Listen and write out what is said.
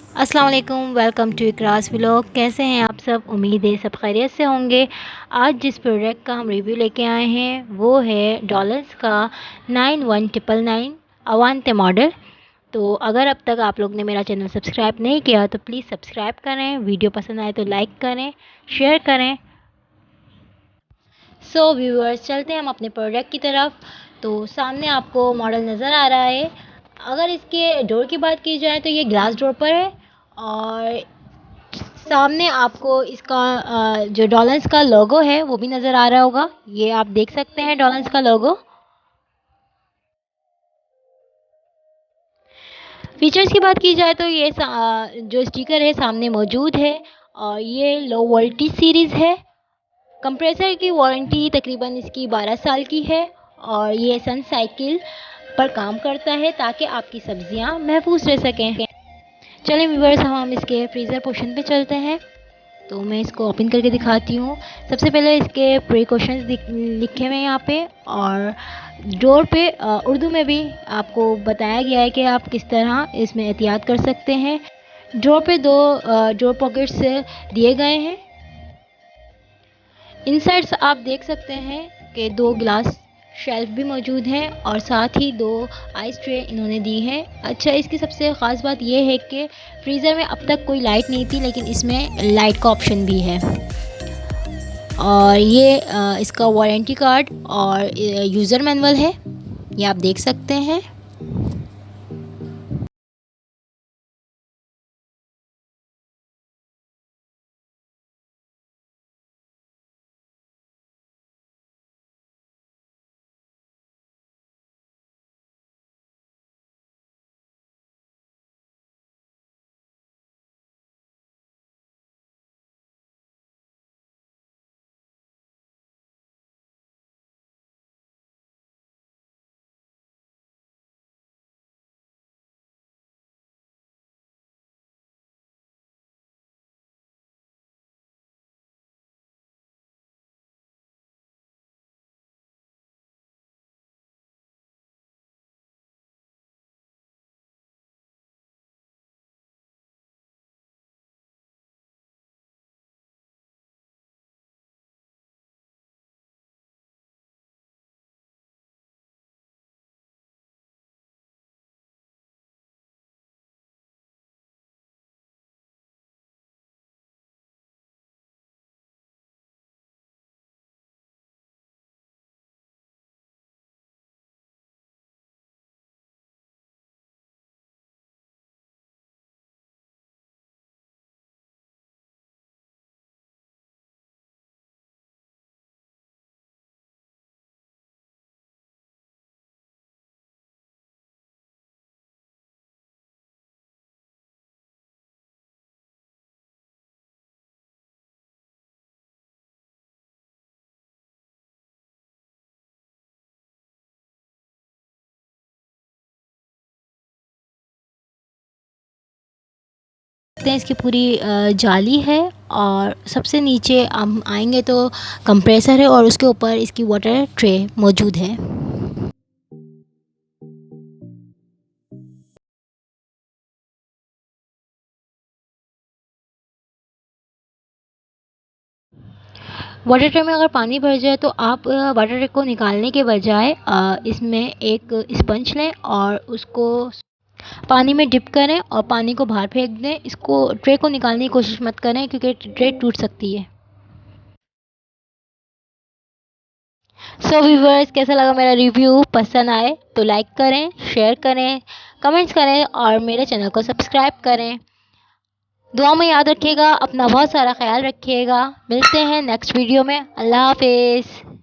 अस्सलाम वालेकुम, welcome to इकरास vlog. कैसे हैं आप सब? उम्मीद है सब खैरियत से होंगे। आज जिस प्रोडक्ट का हम रिव्यू लेके आए हैं वो है डॉलर्स का 91999 अवांते मॉडल। तो अगर अब तक आप लोग ने मेरा चैनल सब्सक्राइब नहीं किया तो प्लीज़ सब्सक्राइब करें, वीडियो पसंद आए तो लाइक करें, शेयर करें। सो व्यूअर्स, चलते हैं हम अपने प्रोडक्ट की तरफ। तो सामने आपको मॉडल नज़र आ रहा है। अगर इसके डोर की बात की जाए तो ये ग्लास डोर पर है, और सामने आपको इसका जो डॉलर्स का लोगो है वो भी नज़र आ रहा होगा। ये आप देख सकते हैं डॉलर्स का लोगो। फीचर्स की बात की जाए तो ये जो स्टिकर है सामने मौजूद है, और ये लो वोल्टेज सीरीज़ है। कंप्रेसर की वारंटी तकरीबन इसकी 12 साल की है, और ये सन साइकिल पर काम करता है ताकि आपकी सब्जियां महफूज रह सकें। चलें व्यूअर्स, हम इसके फ्रीज़र पोर्शन पे चलते हैं। तो मैं इसको ओपन करके दिखाती हूँ। सबसे पहले इसके प्रिकॉशंस लिखे हुए हैं यहाँ पे, और डोर पे उर्दू में भी आपको बताया गया है कि आप किस तरह इसमें एहतियात कर सकते हैं। डोर पे दो डोर पॉकेट्स दिए गए हैं। इनसाइड्स आप देख सकते हैं कि दो ग्लास शेल्फ भी मौजूद हैं, और साथ ही दो आइस ट्रे इन्होंने दी है। अच्छा, इसकी सबसे ख़ास बात यह है कि फ्रीज़र में अब तक कोई लाइट नहीं थी, लेकिन इसमें लाइट का ऑप्शन भी है। और ये इसका वारंटी कार्ड और यूज़र मैनुअल है, ये आप देख सकते हैं। देखते हैं इसकी पूरी जाली है, और सबसे नीचे हम आएंगे तो कंप्रेसर है, और उसके ऊपर इसकी वाटर ट्रे मौजूद है। वाटर ट्रे में अगर पानी भर जाए तो आप वाटर ट्रे को निकालने के बजाय इसमें एक स्पंज लें और उसको पानी में डिप करें और पानी को बाहर फेंक दें। इसको ट्रे को निकालने की कोशिश मत करें, क्योंकि ट्रे टूट सकती है। सो व्यूवर्स, कैसा लगा मेरा रिव्यू? पसंद आए तो लाइक करें, शेयर करें, कमेंट्स करें, और मेरे चैनल को सब्सक्राइब करें। दुआ में याद रखिएगा, अपना बहुत सारा ख्याल रखिएगा। मिलते हैं नेक्स्ट वीडियो में। अल्लाह हाफिज़।